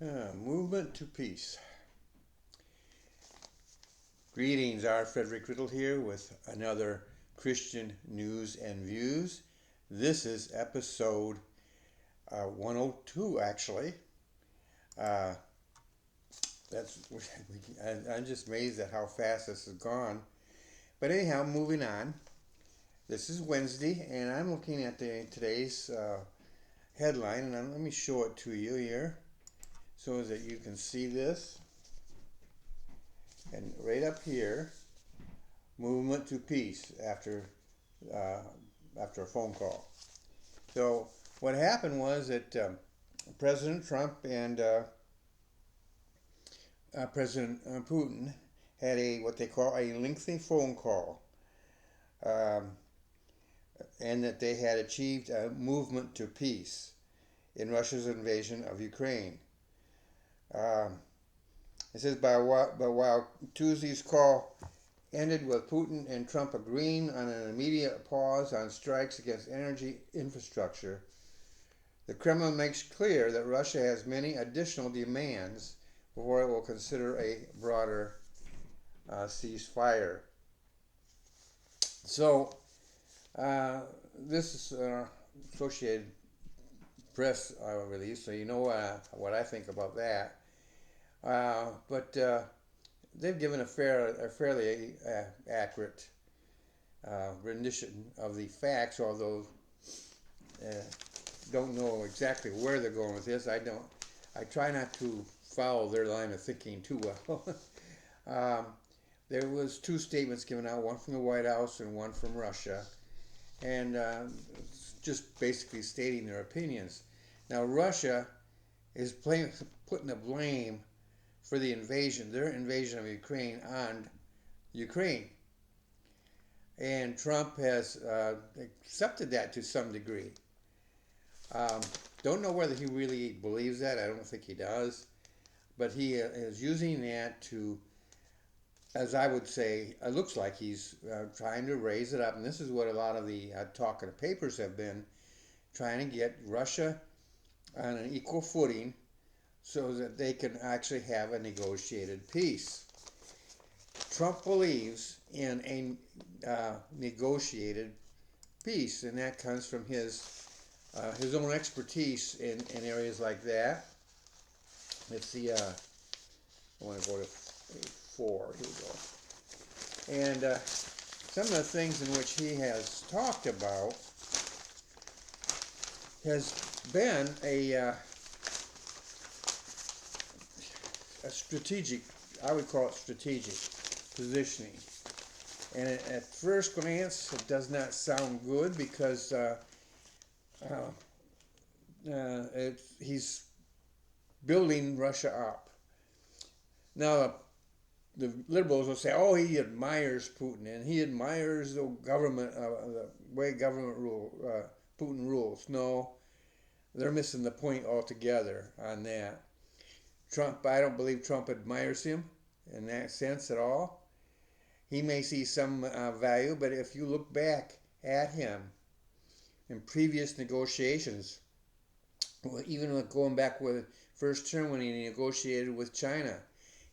Movement to peace. Greetings, R. Frederick Riddle here with another Christian News and Views. This is episode 102, actually. Uh, I'm just amazed at how fast this has gone. But anyhow, moving on. This is Wednesday, and I'm looking at today's headline, and let me show it to you here so that you can see this. And right up here, movement to peace after a phone call. So what happened was that President Trump and President Putin had what they call a lengthy phone call, um, and that they had achieved a movement to peace in Russia's invasion of Ukraine. It says, but while Tuesday's call ended with Putin and Trump agreeing on an immediate pause on strikes against energy infrastructure, the Kremlin makes clear that Russia has many additional demands before it will consider a broader ceasefire. So, this is Associated Press release, so you know what I think about that. But they've given a fairly accurate rendition of the facts, although don't know exactly where they're going with this. I try not to follow their line of thinking too well. There was two statements given out, one from the White House and one from Russia, and just basically stating their opinions. Now, Russia is putting the blame for their invasion of Ukraine, on Ukraine. And Trump has accepted that to some degree. Don't know whether he really believes that. I don't think he does. But he is using that to, as I would say, it looks like he's trying to raise it up. And this is what a lot of the talk in the papers have been, trying to get Russia on an equal footing so that they can actually have a negotiated peace. Trump believes in a negotiated peace, and that comes from his own expertise in areas like that. Let's see, I want to go to 4, here we go. And some of the things in which he has talked about has been a strategic, I would call it strategic positioning. And at first glance, it does not sound good because he's building Russia up. Now, the liberals will say, oh, he admires Putin and he admires the government, the way Putin rules. No, they're missing the point altogether on that. Trump, I don't believe Trump admires him in that sense at all. He may see some value, but if you look back at him in previous negotiations, even going back with first term when he negotiated with China,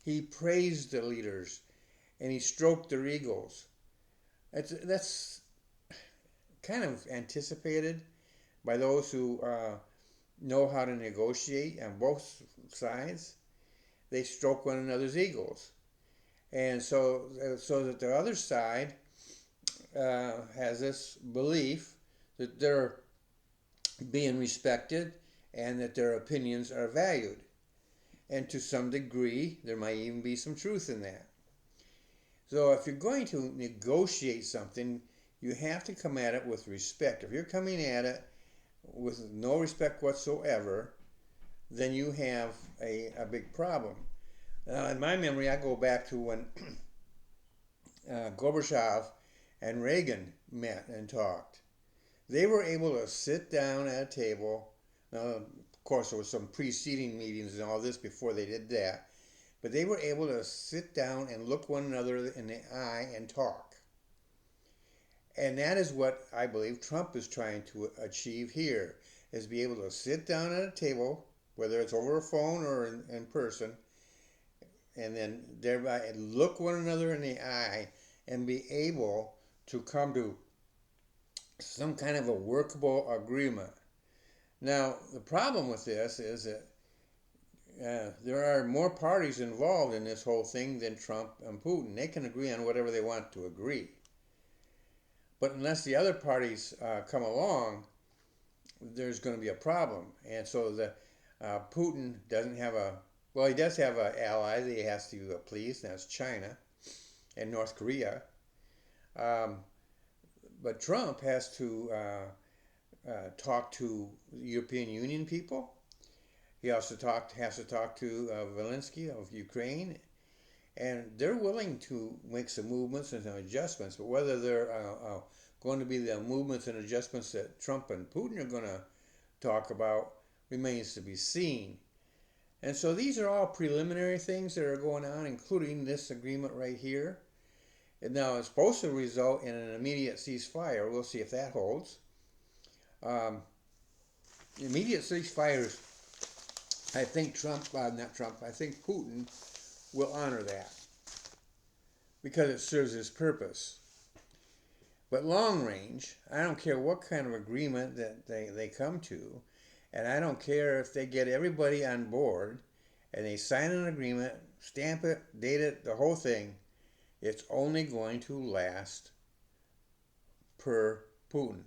he praised the leaders and he stroked their egos. That's kind of anticipated by those who know how to negotiate on both sides. They stroke one another's egos, and so that the other side has this belief that they're being respected and that their opinions are valued, and to some degree there might even be some truth in that. So if you're going to negotiate something, you have to come at it with respect. If you're coming at it with no respect whatsoever, then you have a big problem. In my memory, I go back to when Gorbachev and Reagan met and talked. They were able to sit down at a table. Now, of course, there was some preceding meetings and all this before they did that. But they were able to sit down and look one another in the eye and talk. And that is what I believe Trump is trying to achieve here, is be able to sit down at a table whether it's over a phone or in person, and then thereby look one another in the eye and be able to come to some kind of a workable agreement. Now, the problem with this is that there are more parties involved in this whole thing than Trump and Putin. They can agree on whatever they want to agree. But unless the other parties come along, there's going to be a problem. And so Putin doesn't have well, he does have an ally that he has to please, and that's China and North Korea. But Trump has to talk to European Union people. He also has to talk to Zelensky of Ukraine, and they're willing to make some movements and some adjustments. But whether they're going to be the movements and adjustments that Trump and Putin are going to talk about remains to be seen. And so these are all preliminary things that are going on, including this agreement right here. And now it's supposed to result in an immediate ceasefire. We'll see if that holds. Immediate ceasefires, I think I think Putin will honor that because it serves his purpose. But long range, I don't care what kind of agreement that they come to, and I don't care if they get everybody on board and they sign an agreement, stamp it, date it, the whole thing, it's only going to last per Putin.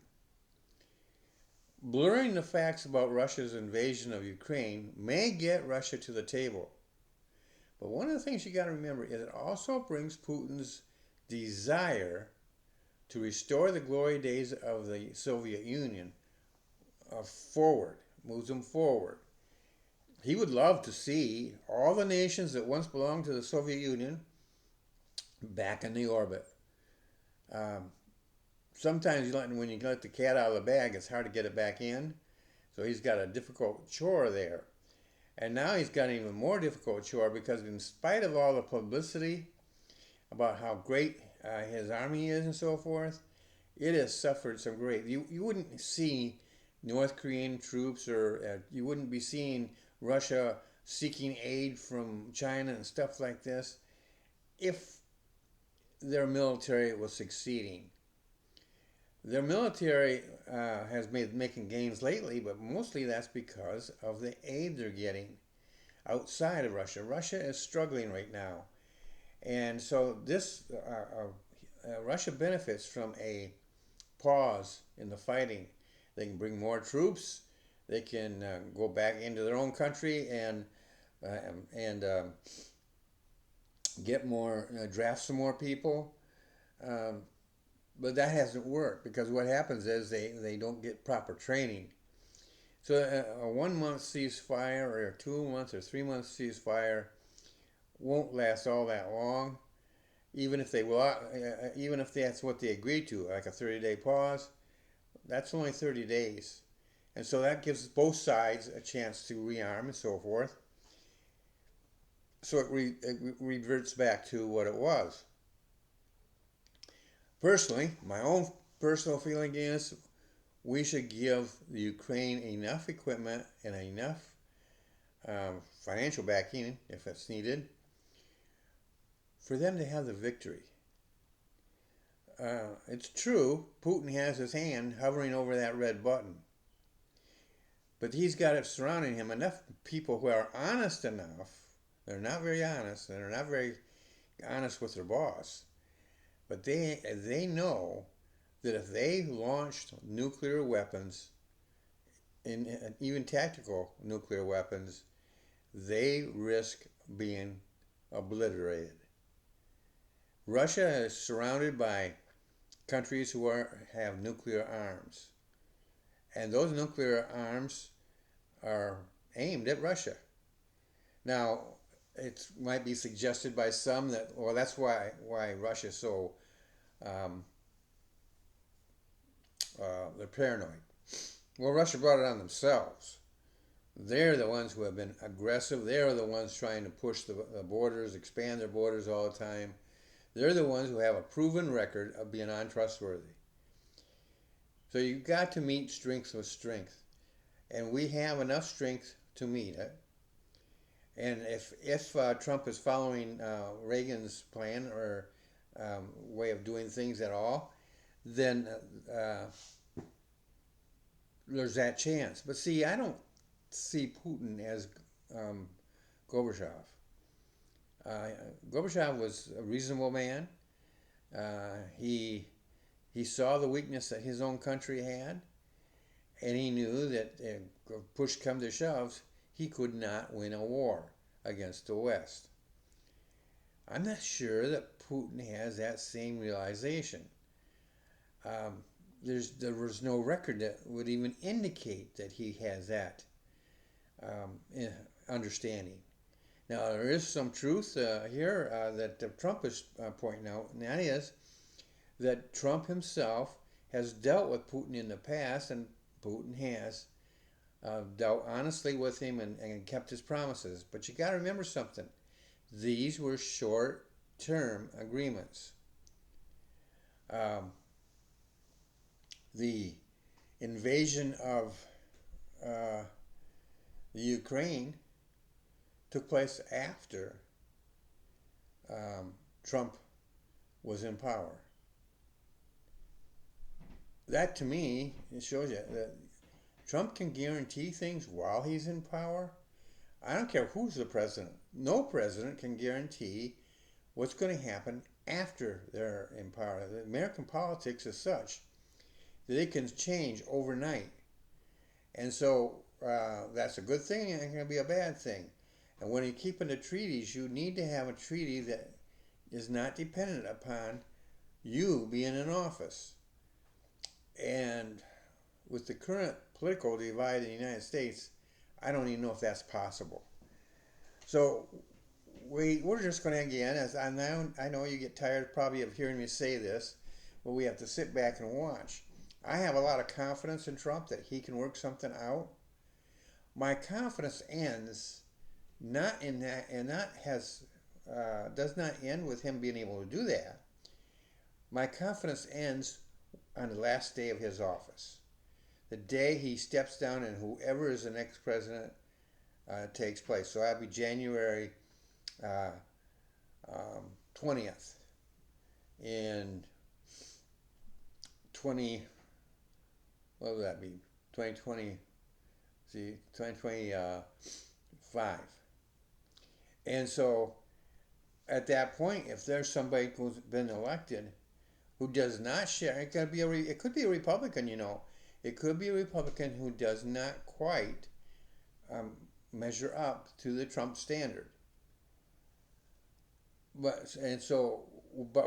Blurring the facts about Russia's invasion of Ukraine may get Russia to the table. But one of the things you got to remember is it also brings Putin's desire to restore the glory days of the Soviet Union forward, moves them forward. He would love to see all the nations that once belonged to the Soviet Union back in the orbit. Sometimes when you let the cat out of the bag, it's hard to get it back in. So he's got a difficult chore there. And now he's got an even more difficult chore because in spite of all the publicity about how great his army is and so forth, it has suffered some great. You wouldn't see North Korean troops or you wouldn't be seeing Russia seeking aid from China and stuff like this if their military was succeeding. Their military has been making gains lately, but mostly that's because of the aid they're getting outside of Russia. Russia is struggling right now. And so Russia benefits from a pause in the fighting. They can bring more troops. They can go back into their own country and get more, draft some more people. But that hasn't worked because what happens is they don't get proper training. So a 1 month ceasefire or a 2 month or 3 month ceasefire won't last all that long. Even if that's what they agreed to, like a 30-day pause, that's only 30 days. And so that gives both sides a chance to rearm and so forth. So it reverts back to what it was. Personally, my own personal feeling is we should give the Ukraine enough equipment and enough financial backing, if it's needed, for them to have the victory. It's true, Putin has his hand hovering over that red button. But he's got it surrounding him enough people who are honest enough. They're not very honest, and they're not very honest with their boss. But they know that if they launched nuclear weapons, even tactical nuclear weapons, they risk being obliterated. Russia is surrounded by countries who have nuclear arms. And those nuclear arms are aimed at Russia. Now, it might be suggested by some that, well, that's why Russia is so they're paranoid. Well, Russia brought it on themselves. They're the ones who have been aggressive. They're the ones trying to push the borders, expand their borders all the time. They're the ones who have a proven record of being untrustworthy. So you've got to meet strength with strength. And we have enough strength to meet it. And if Trump is following Reagan's plan or way of doing things at all, then there's that chance. But see, I don't see Putin as um, Gorbachev. Uh, Gorbachev was a reasonable man. He saw the weakness that his own country had, and he knew that push come to shove, he could not win a war against the West. I'm not sure that Putin has that same realization. Um, there was no record that would even indicate that he has that understanding. Now, there is some truth here that Trump is pointing out, and that is that Trump himself has dealt with Putin in the past, and Putin has dealt honestly with him and kept his promises. But you got to remember something. These were short-term agreements. The invasion of the Ukraine took place after Trump was in power. That to me, it shows you that Trump can guarantee things while he's in power. I don't care who's the president. No president can guarantee what's going to happen after they're in power. The American politics is such that it can change overnight. And so that's a good thing and it can be a bad thing. And when you're keeping the treaties, you need to have a treaty that is not dependent upon you being in office. And with the current political divide in the United States, I don't even know if that's possible. So we're just going to, again, as I know you get tired probably of hearing me say this, but we have to sit back and watch. I have a lot of confidence in Trump that he can work something out. My confidence ends not in that, and that does not end with him being able to do that. My confidence ends on the last day of his office. The day he steps down and whoever is the next president takes place. So that'll be January 20th in what would that be? 2025. And so at that point, if there's somebody who's been elected who does not share, it could be a Republican, you know. It could be a Republican who does not quite measure up to the Trump standard. But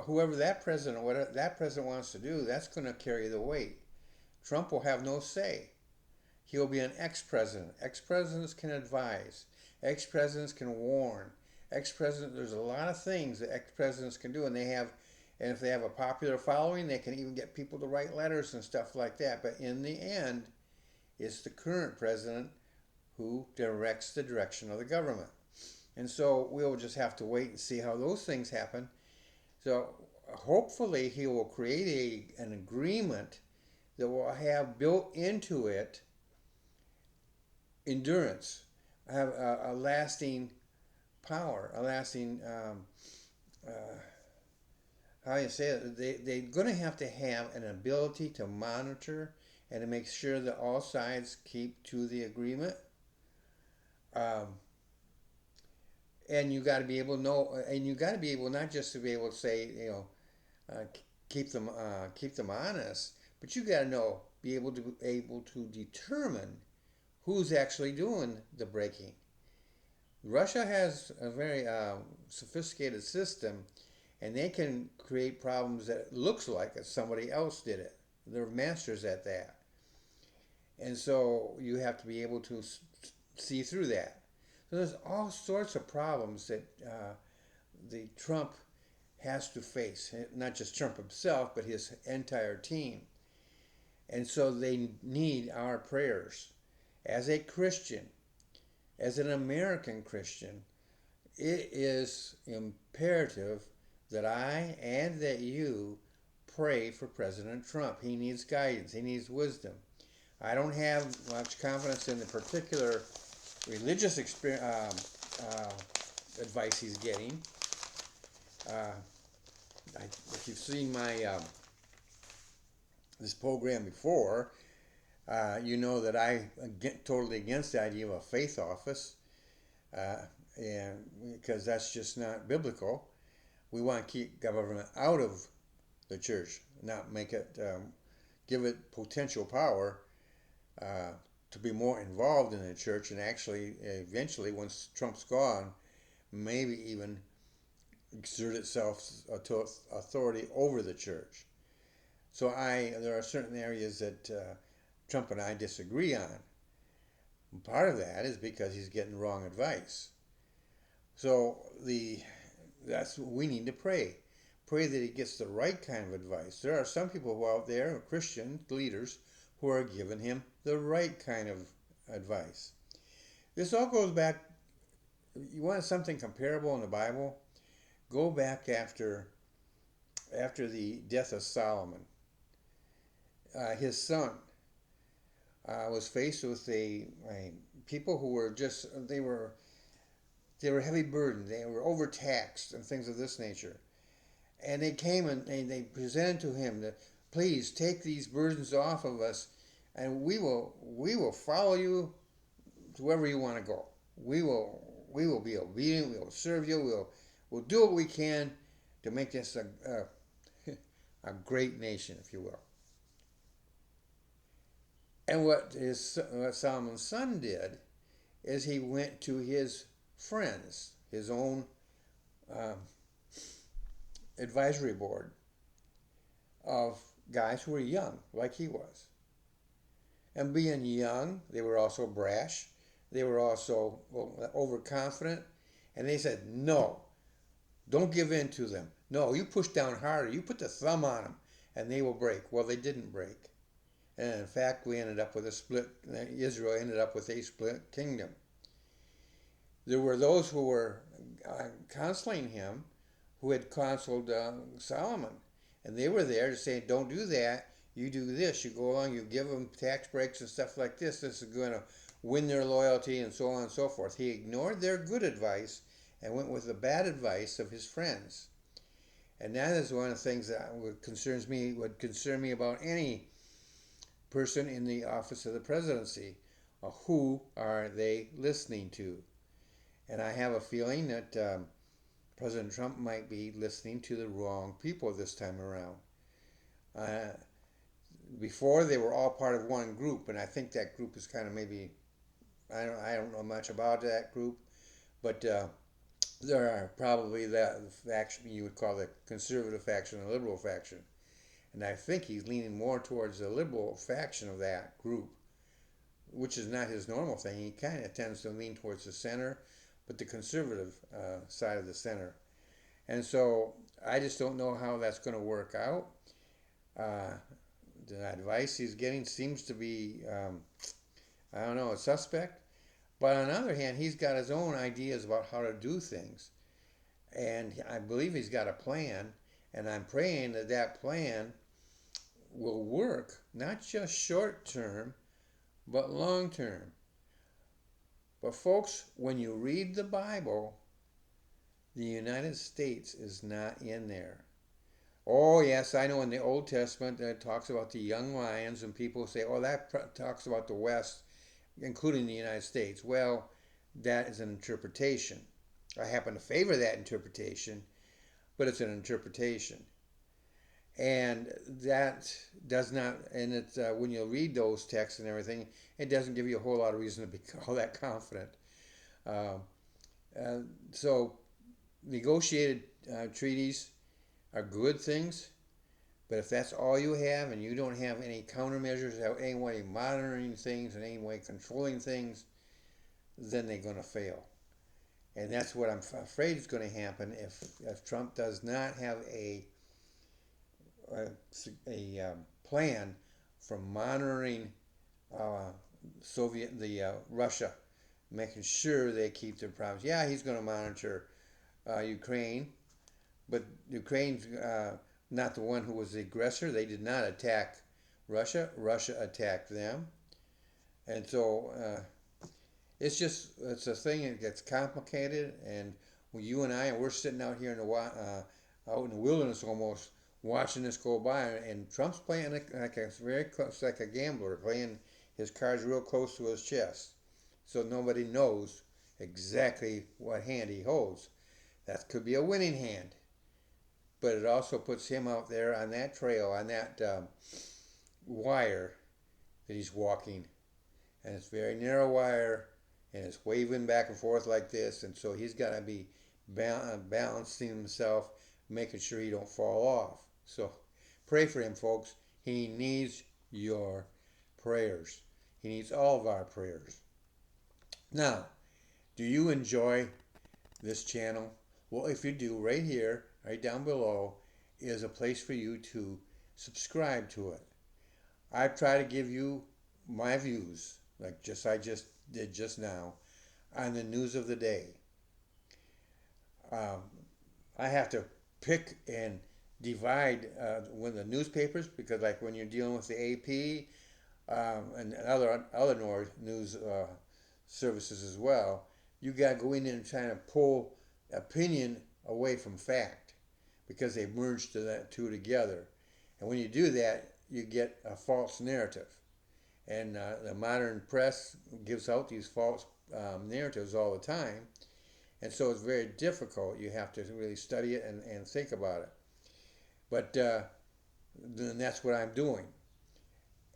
whoever that president, whatever that president wants to do, that's going to carry the weight. Trump will have no say. He'll be an ex-president. Ex-presidents can advise. Ex-presidents can warn. There's a lot of things that ex-presidents can do, and if they have a popular following, they can even get people to write letters and stuff like that. But in the end, it's the current president who directs the direction of the government. And so we'll just have to wait and see how those things happen. So hopefully he will create an agreement that will have built into it endurance, have a lasting power, a lasting, how you say it, they're going to have an ability to monitor and to make sure that all sides keep to the agreement. And you got to be able to know, and you got to be able not just to be able to say, keep them honest, but you got to be able to determine who's actually doing the breaking. Russia has a very sophisticated system, and they can create problems that looks like somebody else did it. They're masters at that, and so you have to be able to see through that. So there's all sorts of problems that the Trump has to face, not just Trump himself, but his entire team. And so they need our prayers. As a Christian, as an American Christian, it is imperative that I and that you pray for President Trump. He needs guidance. He needs wisdom. I don't have much confidence in the particular religious advice he's getting. Uh, if you've seen my this program before, you know that I get totally against the idea of a faith office, uh, and because that's just not biblical. We want to keep government out of the church, not make it give it potential power uh, to be more involved in the church, and actually, eventually, once Trump's gone, maybe even exert itself to authority over the church. So there are certain areas that Trump and I disagree on. And part of that is because he's getting wrong advice. So that's what we need to pray. Pray that he gets the right kind of advice. There are some people out there, Christian leaders, who are giving him the right kind of advice. This all goes back, you want something comparable in the Bible? Go back after the death of Solomon. His son was faced with a people who were just, they were heavy burdened, they were overtaxed and things of this nature. And they came and they presented to him that, please take these burdens off of us, and we will follow you to wherever you want to go. We will be obedient. We will serve you. We'll do what we can to make this a great nation, if you will. And what Solomon's son did is he went to his friends, his own um, advisory board of guys who were young, like he was. And being young, they were also brash. They were also overconfident. And they said, no, don't give in to them. No, you push down harder. You put the thumb on them, and they will break. Well, they didn't break. And in fact, we ended up with a split. Israel ended up with a split kingdom. There were those who were counseling him who had counseled Solomon. And they were there to say, don't do that. You do this. You go along, you give them tax breaks and stuff like this. This is going to win their loyalty and so on and so forth. He ignored their good advice and went with the bad advice of his friends. And that is one of the things that would concern me about any person in the office of the presidency. Who are they listening to? And I have a feeling that President Trump might be listening to the wrong people this time around. Before, they were all part of one group, and I think that group is kind of maybe, I don't know much about that group, but there are probably that faction you would call the conservative faction and the liberal faction. And I think he's leaning more towards the liberal faction of that group, which is not his normal thing. He kind of tends to lean towards the center, but the conservative side of the center. And so I just don't know how that's going to work out. The advice he's getting seems to be, I don't know, a suspect. But on the other hand, he's got his own ideas about how to do things. And I believe he's got a plan. And I'm praying that that plan will work, not just short term, but long term. But folks, when you read the Bible, the United States is not in there. Oh, yes, I know in the Old Testament it talks about the young lions, and people say, oh, that talks about the West, including the United States. Well, that is an interpretation. I happen to favor that interpretation, but it's an interpretation. And that does not, and it's when you read those texts and everything, it doesn't give you a whole lot of reason to be all that confident. Uh, so negotiated treaties are good things, but if that's all you have and you don't have any countermeasures, any way monitoring things and any way controlling things, then they're going to fail. And that's what I'm afraid is going to happen if Trump does not have a plan for monitoring Russia, making sure they keep their promise. Yeah, he's going to monitor Ukraine, but Ukraine's not the one who was the aggressor. They did not attack Russia. Russia attacked them. And so It's a thing that gets complicated, and when you and we're sitting out here in out in the wilderness almost, watching this go by, and Trump's playing like a very close, like a gambler, playing his cards real close to his chest, so nobody knows exactly what hand he holds. That could be a winning hand, but it also puts him out there on that trail, on that wire that he's walking, and it's very narrow wire, and it's waving back and forth like this, and so he's got to be balancing himself, making sure he don't fall off. So pray for him, folks. He needs your prayers. He needs all of our prayers. Now, do you enjoy this channel? Well, if you do, right here, right down below, is a place for you to subscribe to it. I try to give you my views, like I just did just now, on the news of the day. Um, I have to pick and divide when the newspapers, because like when you're dealing with the AP and other news services as well, you got to go in there and try to pull opinion away from fact, because they merged the two together. And when you do that, you get a false narrative. And the modern press gives out these false narratives all the time. And so it's very difficult. You have to really study it and think about it. But then that's what I'm doing.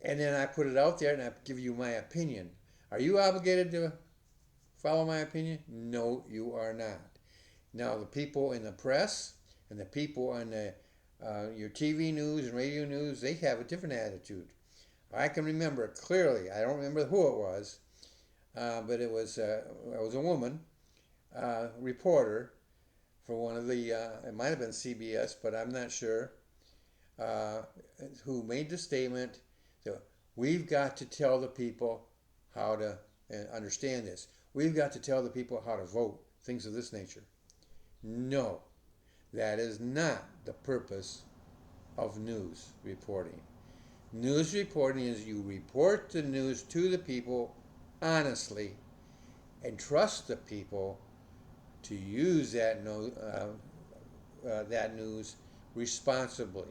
And then I put it out there and I give you my opinion. Are you obligated to follow my opinion? No, you are not. Now, the people in the press and the people on your TV news and radio news, they have a different attitude. I can remember clearly. I don't remember who it was, but it was a woman, reporter for one of the. It might have been CBS, but I'm not sure. Who made the statement that we've got to tell the people how to understand this. We've got to tell the people how to vote. Things of this nature. No, that is not the purpose of news reporting. News reporting is you report the news to the people honestly and trust the people to use that news responsibly.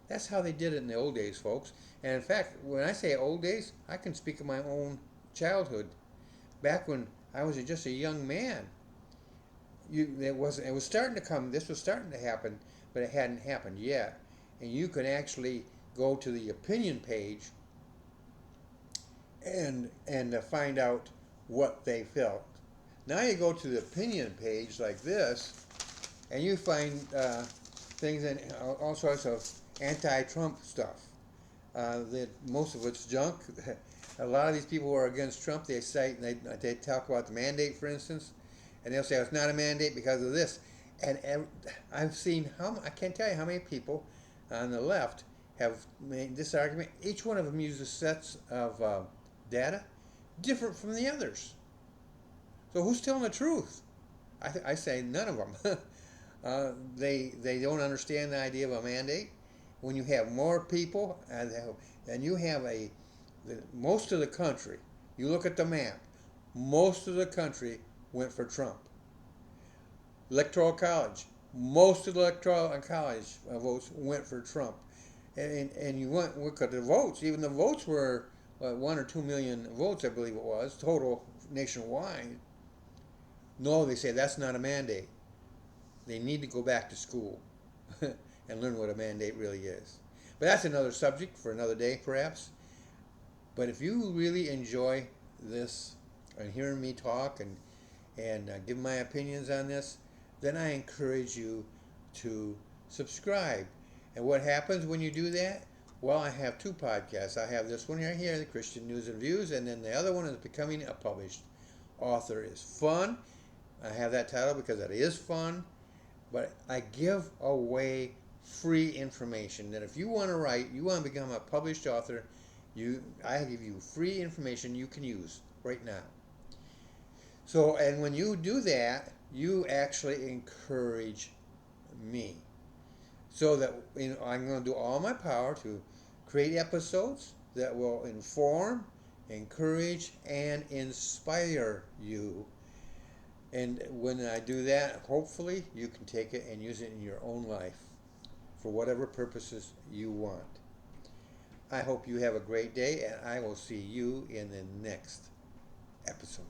That's how they did it in the old days, folks. And in fact, when I say old days, I can speak of my own childhood. Back when I was just a young man, it was starting to come. This was starting to happen, but it hadn't happened yet. And you could actually go to the opinion page and find out what they felt. Now you go to the opinion page like this, and you find things and all sorts of anti-Trump stuff. That most of it's junk. A lot of these people who are against Trump, they cite and they talk about the mandate, for instance, and they'll say, oh, it's not a mandate because of this. And I've seen I can't tell you how many people on the left have made this argument. Each one of them uses sets of data different from the others. So who's telling the truth? I say none of them. They don't understand the idea of a mandate. When you have more people and you have most of the country, you look at the map, most of the country went for Trump. Electoral college, most of the electoral college votes went for Trump. And you look at the votes, even the votes were 1 or 2 million votes, I believe it was, total nationwide. No, they say that's not a mandate. They need to go back to school and learn what a mandate really is. But that's another subject for another day, perhaps. But if you really enjoy this and hearing me talk and give my opinions on this, then I encourage you to subscribe. And what happens when you do that? Well, I have two podcasts. I have this one right here, the Christian News and Views, and then the other one is Becoming a Published Author. Is fun. I have that title because it is fun, but I give away free information that if you want to write, you want to become a published author, I give you free information you can use right now. So, and when you do that, you actually encourage me. So that I'm going to do all my power to create episodes that will inform encourage, and inspire you. And when I do that, hopefully you can take it and use it in your own life for whatever purposes you want. I hope you have a great day, and I will see you in the next episode.